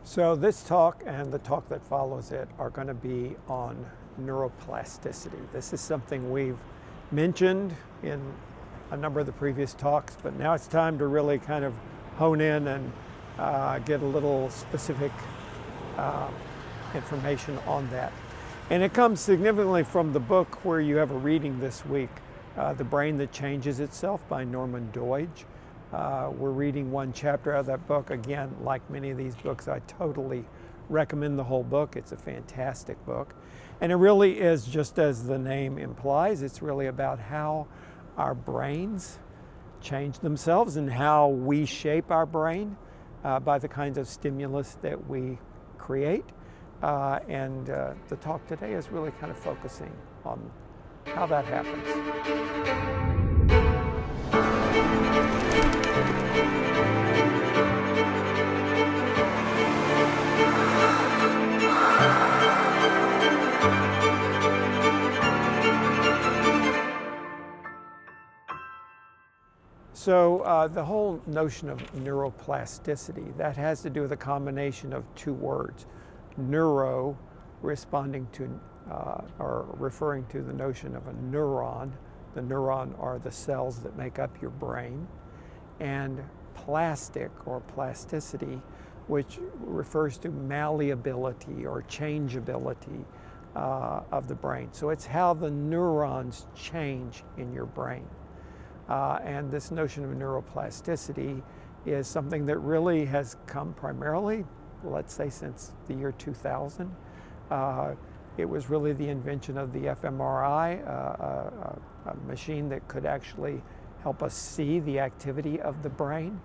So this talk and the talk that follows it are going to be on neuroplasticity. This is something we've mentioned in a number of the previous talks, but now it's time to really kind of hone in and get a little specific information on that. And it comes significantly from the book where you have a reading this week, The Brain That Changes Itself by Norman Doidge. We're reading one chapter out of that book. Again, like many of these books, I totally recommend the whole book. It's a fantastic book. And it really is, just as the name implies, it's really about how our brains change themselves and how we shape our brain by the kinds of stimulus that we create. And the talk today is really kind of focusing on how that happens. So the whole notion of neuroplasticity, that has to do with a combination of two words. Neuro, responding to or referring to the notion of a neuron. The neuron are the cells that make up your brain. And plastic or plasticity, which refers to malleability or changeability of the brain. So it's how the neurons change in your brain. And this notion of neuroplasticity is something that really has come primarily, let's say, since the year 2000. It was really the invention of the fMRI, a machine that could actually help us see the activity of the brain,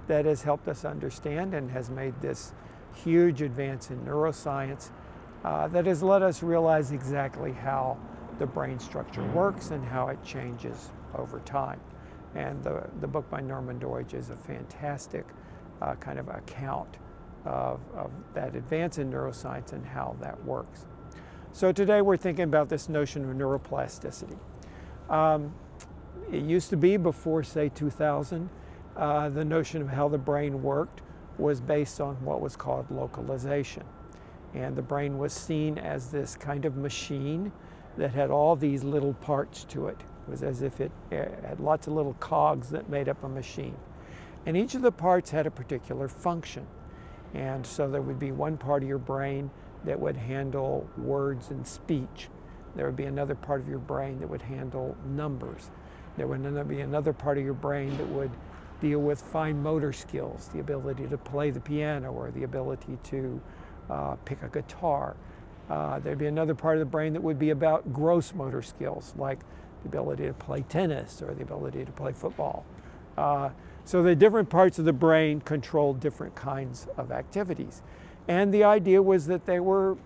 that has helped us understand and has made this huge advance in neuroscience that has let us realize exactly how the brain structure works and how it changes over time. And the book by Norman Doidge is a fantastic kind of account of that advance in neuroscience and how that works. So today we're thinking about this notion of neuroplasticity. It used to be, before say 2000, the notion of how the brain worked was based on what was called localization. And the brain was seen as this kind of machine that had all these little parts to it. It was as if it had lots of little cogs that made up a machine. And each of the parts had a particular function. And so there would be one part of your brain that would handle words and speech. There would be another part of your brain that would handle numbers. There would be another part of your brain that would deal with fine motor skills, the ability to play the piano or the ability to pick a guitar. There'd be another part of the brain that would be about gross motor skills, like the ability to play tennis or the ability to play football. So the different parts of the brain controlled different kinds of activities. And the idea was that they were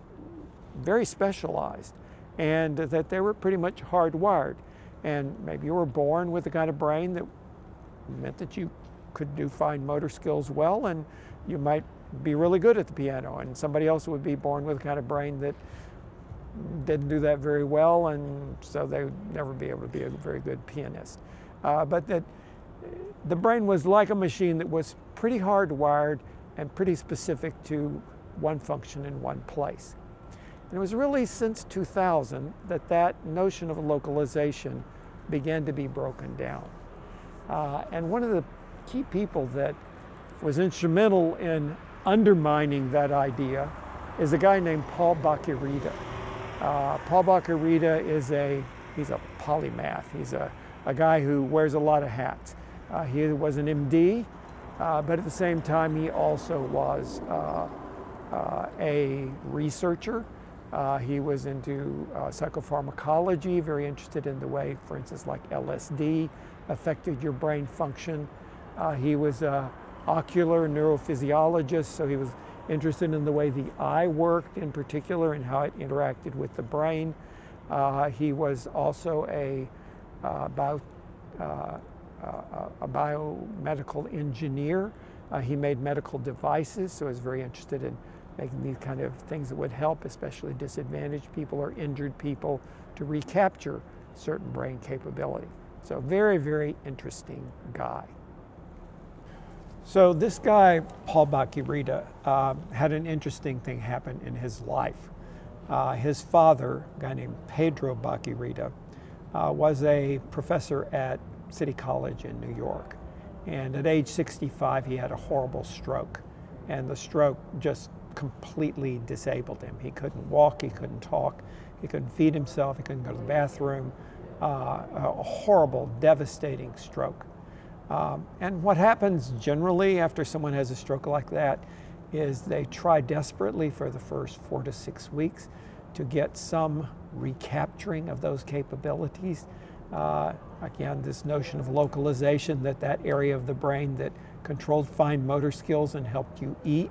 very specialized and that they were pretty much hardwired. And maybe you were born with the kind of brain that meant that you could do fine motor skills well, and you might be really good at the piano. And somebody else would be born with a kind of brain that didn't do that very well, and so they would never be able to be a very good pianist. But that the brain was like a machine that was pretty hardwired and pretty specific to one function in one place. And it was really since 2000 that that notion of localization began to be broken down. And one of the key people that was instrumental in undermining that idea is a guy named Paul Bach-y-Rita. Paul Bach-y-Rita he's a polymath. He's a guy who wears a lot of hats. He was an MD, but at the same time he also was a researcher. He was into psychopharmacology, very interested in the way, for instance, like LSD affected your brain function. He was an ocular neurophysiologist, so he was interested in the way the eye worked in particular and how it interacted with the brain. He was also a biomedical engineer. He made medical devices, so he was very interested in making these kind of things that would help, especially disadvantaged people or injured people, to recapture certain brain capability. So very, very interesting guy. So this guy, Paul Bacchirita, had an interesting thing happen in his life. His father, a guy named Pedro Bacchirita, was a professor at City College in New York. And at age 65, he had a horrible stroke. And the stroke just completely disabled him. He couldn't walk, he couldn't talk, he couldn't feed himself, he couldn't go to the bathroom. A horrible, devastating stroke. And what happens generally after someone has a stroke like that is they try desperately for the first 4 to 6 weeks to get some recapturing of those capabilities. Again, this notion of localization, that area of the brain that controlled fine motor skills and helped you eat,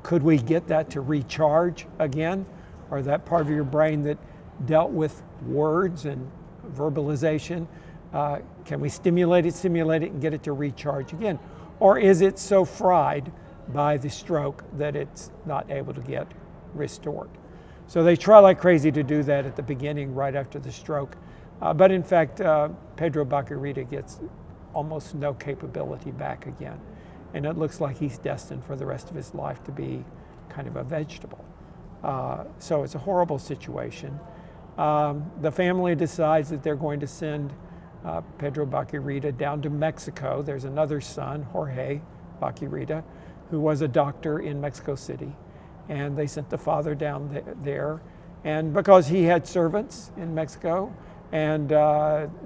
could we get that to recharge again? Or that part of your brain that dealt with words and verbalization, can we stimulate it, and get it to recharge again? Or is it so fried by the stroke that it's not able to get restored? So they try like crazy to do that at the beginning, right after the stroke. But in fact, Pedro Bacchirita gets almost no capability back again. And it looks like he's destined for the rest of his life to be kind of a vegetable. So it's a horrible situation. The family decides that they're going to send Pedro Bacchirita down to Mexico. There's another son, Jorge Bacchirita, who was a doctor in Mexico City. And they sent the father down there. And because he had servants in Mexico and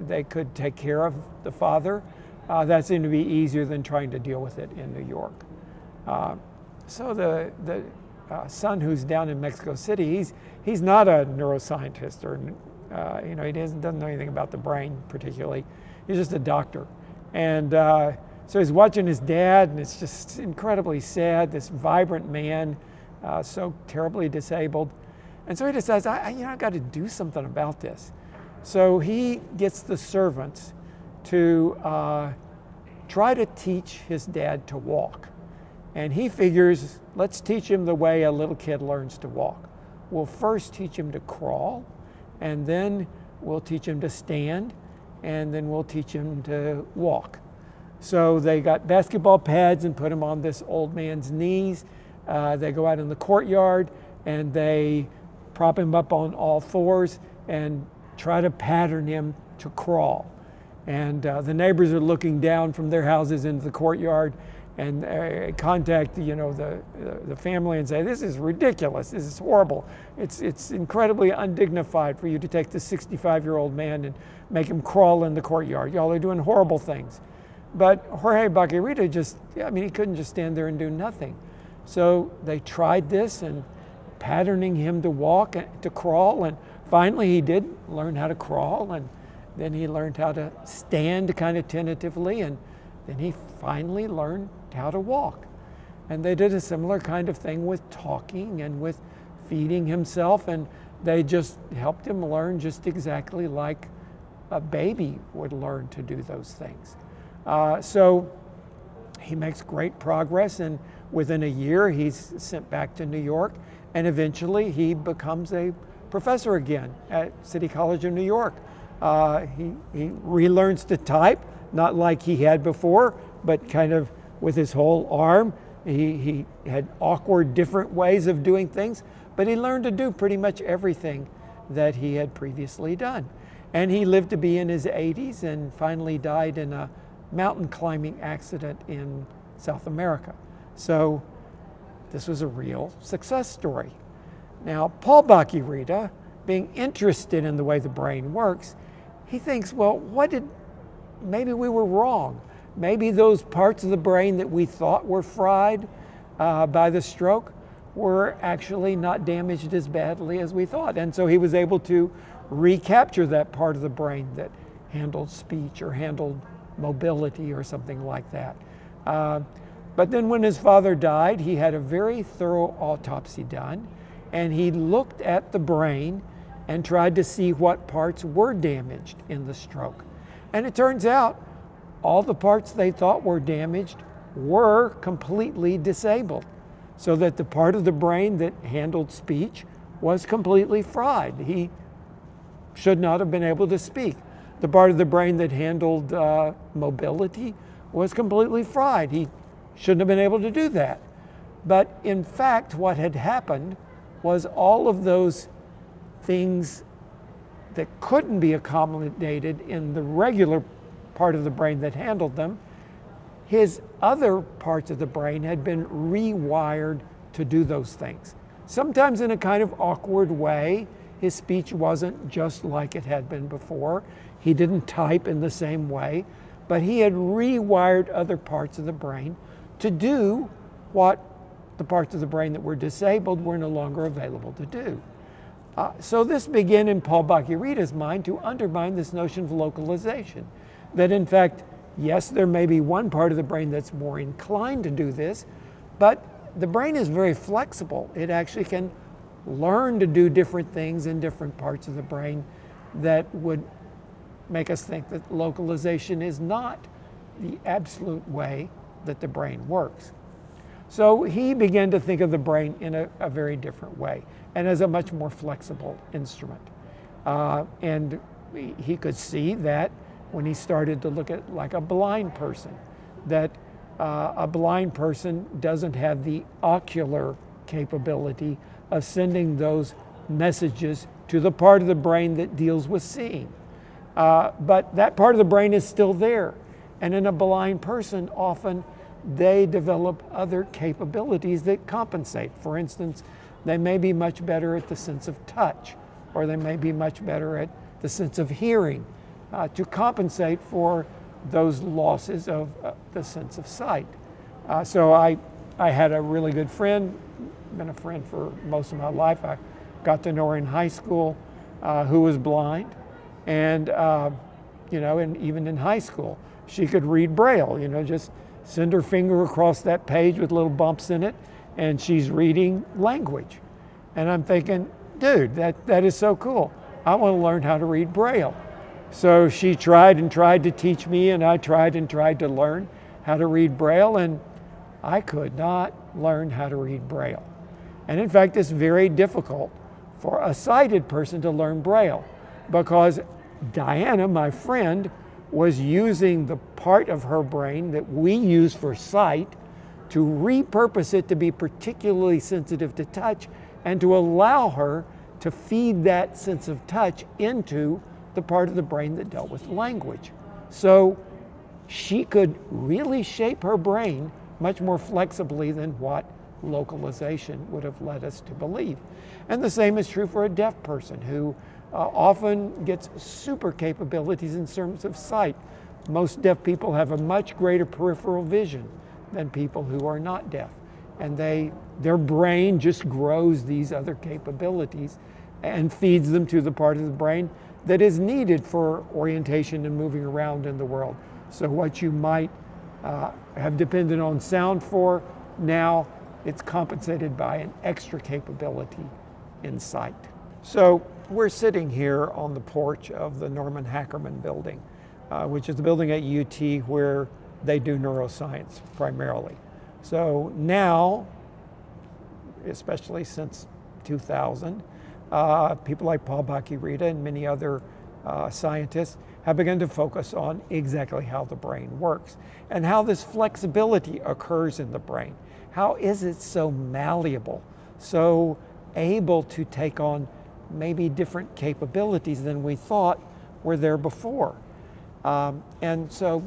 they could take care of the father, that seemed to be easier than trying to deal with it in New York. So the son who's down in Mexico City, he's not a neuroscientist, or he doesn't know anything about the brain particularly. He's just a doctor, and so he's watching his dad, and it's just incredibly sad. This vibrant man, so terribly disabled, and so he decides, I've got to do something about this. So he gets the servants to try to teach his dad to walk. And he figures, let's teach him the way a little kid learns to walk. We'll first teach him to crawl, and then we'll teach him to stand, and then we'll teach him to walk. So they got basketball pads and put him on this old man's knees. They go out in the courtyard and they prop him up on all fours and try to pattern him to crawl. And the neighbors are looking down from their houses into the courtyard and contact the family and say, this is ridiculous, this is horrible. It's incredibly undignified for you to take this 65-year-old man and make him crawl in the courtyard. Y'all are doing horrible things. But Jorge Bacchirita he couldn't just stand there and do nothing. So they tried this and patterning him to walk, to crawl, and finally he did learn how to crawl, and then he learned how to stand kind of tentatively, and then he finally learned how to walk. And they did a similar kind of thing with talking and with feeding himself, and they just helped him learn just exactly like a baby would learn to do those things. So he makes great progress, and within a year he's sent back to New York, and eventually he becomes a professor again at City College of New York. He relearns to type, not like he had before, but kind of with his whole arm. He had awkward, different ways of doing things, but he learned to do pretty much everything that he had previously done. And he lived to be in his 80s and finally died in a mountain climbing accident in South America. So this was a real success story. Now, Paul Bacchirita, being interested in the way the brain works, he thinks, well, maybe we were wrong. Maybe those parts of the brain that we thought were fried by the stroke were actually not damaged as badly as we thought. And so he was able to recapture that part of the brain that handled speech or handled mobility or something like that. But then when his father died, he had a very thorough autopsy done, and he looked at the brain and tried to see what parts were damaged in the stroke. And it turns out all the parts they thought were damaged were completely disabled, so that the part of the brain that handled speech was completely fried. He should not have been able to speak. The part of the brain that handled mobility was completely fried. He shouldn't have been able to do that. But in fact, what had happened was all of those things that couldn't be accommodated in the regular part of the brain that handled them, his other parts of the brain had been rewired to do those things. Sometimes in a kind of awkward way. His speech wasn't just like it had been before. He didn't type in the same way, but he had rewired other parts of the brain to do what the parts of the brain that were disabled were no longer available to do. So this began in Paul Bach-y-Rita's mind to undermine this notion of localization. That in fact, yes, there may be one part of the brain that's more inclined to do this, but the brain is very flexible. It actually can learn to do different things in different parts of the brain that would make us think that localization is not the absolute way that the brain works. So he began to think of the brain in a very different way and as a much more flexible instrument. And he could see that when he started to look at like a blind person, that a blind person doesn't have the ocular capability of sending those messages to the part of the brain that deals with seeing. But that part of the brain is still there. And in a blind person, often they develop other capabilities that compensate. For instance, they may be much better at the sense of touch, or they may be much better at the sense of hearing to compensate for those losses of the sense of sight. So I had a really good friend, been a friend for most of my life. I got to know her in high school, who was blind. And, and even in high school, she could read Braille, just send her finger across that page with little bumps in it, and she's reading language. And I'm thinking, dude, that is so cool. I want to learn how to read Braille. So she tried and tried to teach me, and I tried and tried to learn how to read Braille, and I could not learn how to read Braille. And in fact, it's very difficult for a sighted person to learn Braille, because Diana, my friend, was using the part of her brain that we use for sight to repurpose it to be particularly sensitive to touch and to allow her to feed that sense of touch into the part of the brain that dealt with language. So she could really shape her brain much more flexibly than what localization would have led us to believe. And the same is true for a deaf person who often gets super capabilities in terms of sight. Most deaf people have a much greater peripheral vision than people who are not deaf. And their brain just grows these other capabilities and feeds them to the part of the brain that is needed for orientation and moving around in the world. So what you might have depended on sound for, now it's compensated by an extra capability in sight. So we're sitting here on the porch of the Norman Hackerman building, which is the building at UT where they do neuroscience primarily. So now, especially since 2000, people like Paul Bach-y-Rita and many other scientists have begun to focus on exactly how the brain works and how this flexibility occurs in the brain. How is it so malleable, so able to take on maybe different capabilities than we thought were there before? And so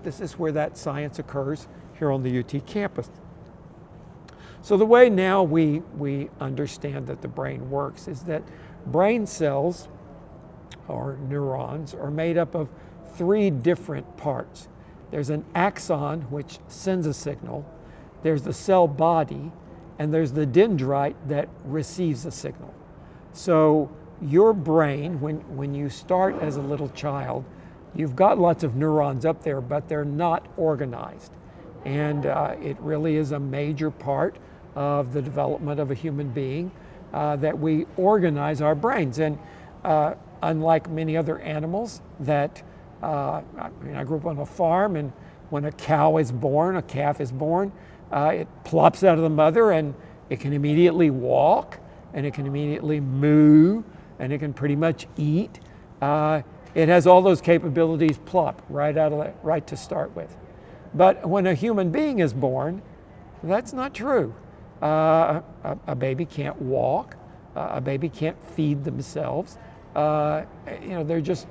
this is where that science occurs here on the UT campus. So the way now we understand that the brain works is that brain cells, or neurons, are made up of three different parts. There's an axon, which sends a signal. There's the cell body, and there's the dendrite that receives a signal. So your brain, when you start as a little child, you've got lots of neurons up there, but they're not organized. And it really is a major part of the development of a human being that we organize our brains. And unlike many other animals that, I grew up on a farm, and when a cow is born, a calf is born, it plops out of the mother and it can immediately walk, and it can immediately moo, and it can pretty much eat. It has all those capabilities plop right to start with. But when a human being is born, that's not true. A baby can't walk. A baby can't feed themselves. There are just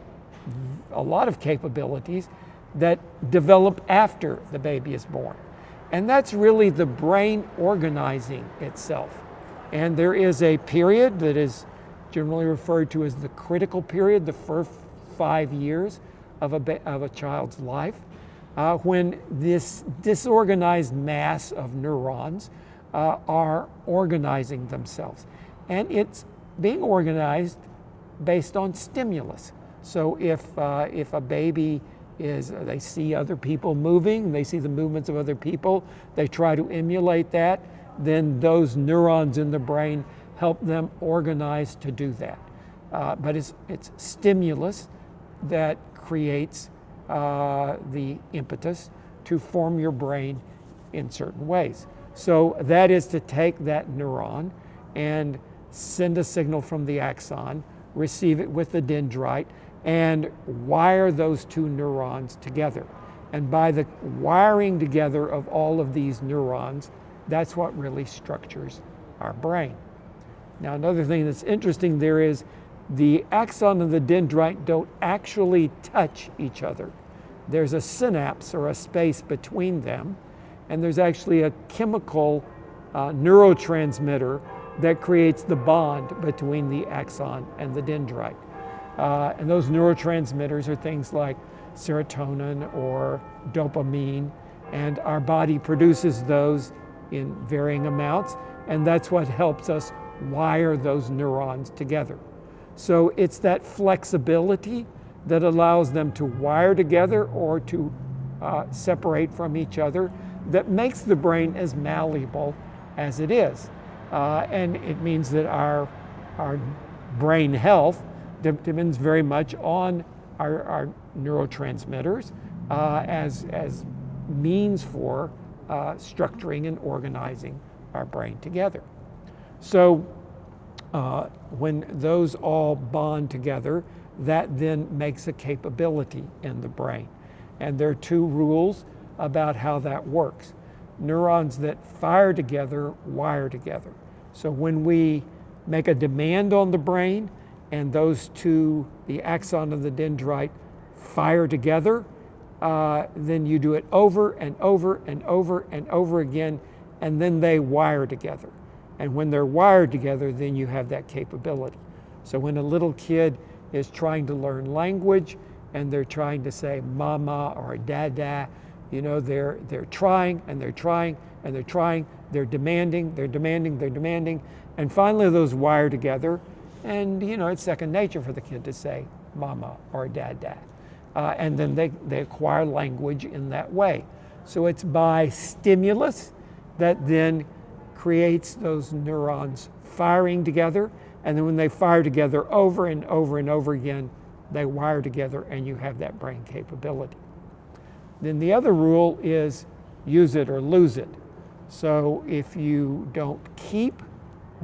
a lot of capabilities that develop after the baby is born. And that's really the brain organizing itself. And there is a period that is generally referred to as the critical period, the first 5 years of a child's life, when this disorganized mass of neurons are organizing themselves. And it's being organized based on stimulus. So if a baby they see other people moving, they see the movements of other people, they try to emulate that, then those neurons in the brain help them organize to do that. But it's stimulus that creates the impetus to form your brain in certain ways. So that is to take that neuron and send a signal from the axon, receive it with the dendrite, and wire those two neurons together. And by the wiring together of all of these neurons, that's what really structures our brain. Now, another thing that's interesting there is the axon and the dendrite don't actually touch each other. There's a synapse or a space between them, and there's actually a chemical neurotransmitter that creates the bond between the axon and the dendrite. And those neurotransmitters are things like serotonin or dopamine, and our body produces those in varying amounts, and that's what helps us wire those neurons together. So it's that flexibility that allows them to wire together or to separate from each other that makes the brain as malleable as it is. And it means that our brain health depends very much on our neurotransmitters as means for structuring and organizing our brain together. So when those all bond together, that then makes a capability in the brain. And there are two rules about how that works. Neurons that fire together wire together. So when we make a demand on the brain and those two, the axon and the dendrite, fire together, then you do it over and over and over and over again, and then they wire together. And when they're wired together, then you have that capability. So when a little kid is trying to learn language and they're trying to say mama or dada, they're trying and they're trying and they're trying, they're demanding, and finally those wire together, and it's second nature for the kid to say mama or dada. And then they acquire language in that way. So it's by stimulus that then creates those neurons firing together, and then when they fire together over and over and over again, they wire together and you have that brain capability. Then the other rule is use it or lose it. So if you don't keep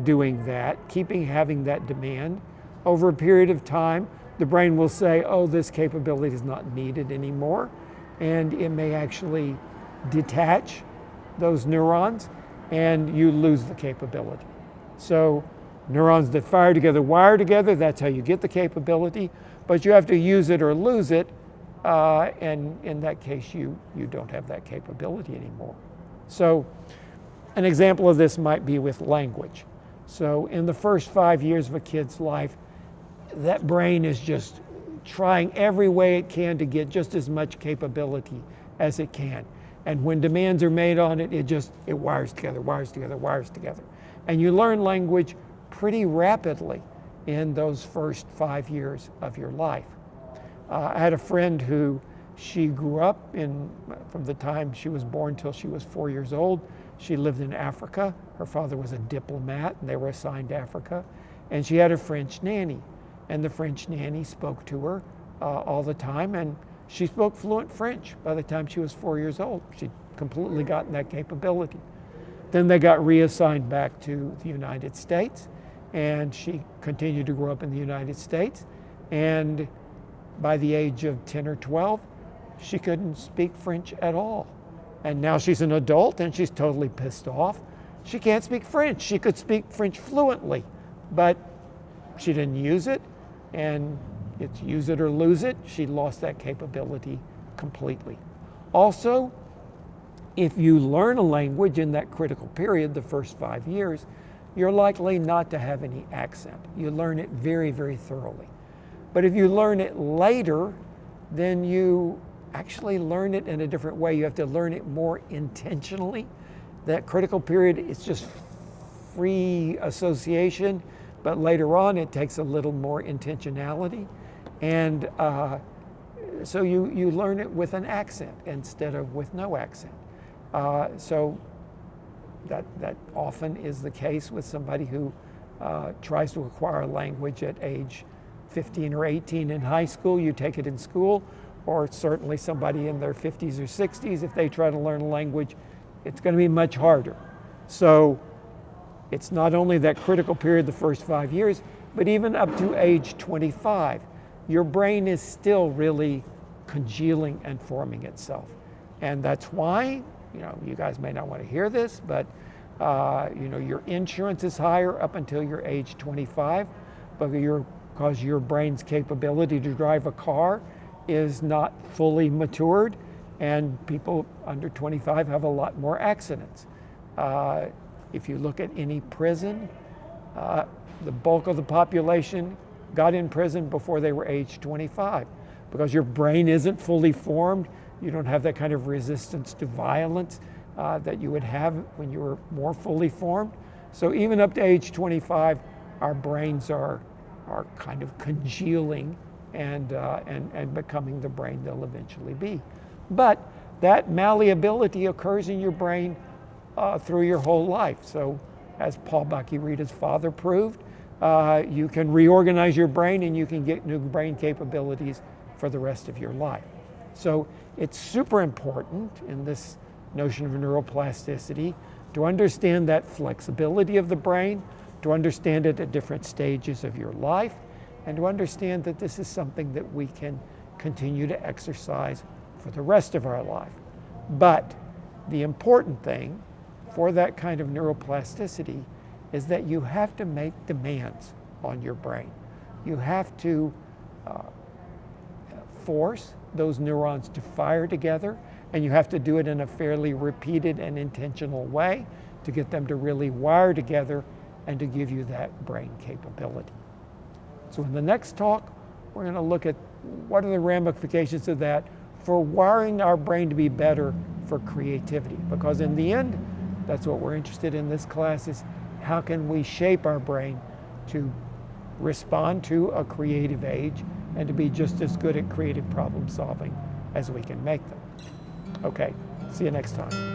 doing that, having that demand, over a period of time, the brain will say, oh, this capability is not needed anymore, and it may actually detach those neurons and you lose the capability. So neurons that fire together, wire together, that's how you get the capability, but you have to use it or lose it, and in that case you don't have that capability anymore. So an example of this might be with language. So in the first 5 years of a kid's life, that brain is just trying every way it can to get just as much capability as it can. And when demands are made on it, it wires together. And you learn language pretty rapidly in those first 5 years of your life. I had a friend who she grew up from the time she was born till she was 4 years old. She lived in Africa. Her father was a diplomat and they were assigned to Africa. And she had a French nanny. And the French nanny spoke to her all the time, and she spoke fluent French by the time she was 4 years old. She'd completely gotten that capability. Then they got reassigned back to the United States, and she continued to grow up in the United States. And by the age of 10 or 12, she couldn't speak French at all. And now she's an adult and she's totally pissed off. She can't speak French. She could speak French fluently, but she didn't use it, and it's use it or lose it. She lost that capability completely. Also, if you learn a language in that critical period, the first 5 years, you're likely not to have any accent. You learn it very, very thoroughly. But if you learn it later, then you actually learn it in a different way. You have to learn it more intentionally. That critical period is just free association, but later on it takes a little more intentionality. And so you learn it with an accent instead of with no accent. So that often is the case with somebody who tries to acquire a language at age 15 or 18 in high school. You take it in school, or certainly somebody in their 50s or 60s, if they try to learn a language, it's going to be much harder. So it's not only that critical period, the first 5 years, but even up to age 25, your brain is still really congealing and forming itself. And that's why, you guys may not want to hear this, but your insurance is higher up until your age 25, because your brain's capability to drive a car is not fully matured, and people under 25 have a lot more accidents. If you look at any prison, the bulk of the population got in prison before they were age 25, because your brain isn't fully formed. You don't have that kind of resistance to violence that you would have when you were more fully formed. So even up to age 25, our brains are kind of congealing and becoming the brain they'll eventually be. But that malleability occurs in your brain through your whole life. So as Paul Bach-y-Rita's father proved, you can reorganize your brain and you can get new brain capabilities for the rest of your life. So it's super important in this notion of neuroplasticity to understand that flexibility of the brain, to understand it at different stages of your life, and to understand that this is something that we can continue to exercise for the rest of our life. But the important thing for that kind of neuroplasticity is that you have to make demands on your brain. You have to force those neurons to fire together, and you have to do it in a fairly repeated and intentional way to get them to really wire together and to give you that brain capability. So in the next talk, we're going to look at what are the ramifications of that for wiring our brain to be better for creativity. Because in the end, that's what we're interested in this class, is how can we shape our brain to respond to a creative age and to be just as good at creative problem solving as we can make them. Okay, see you next time.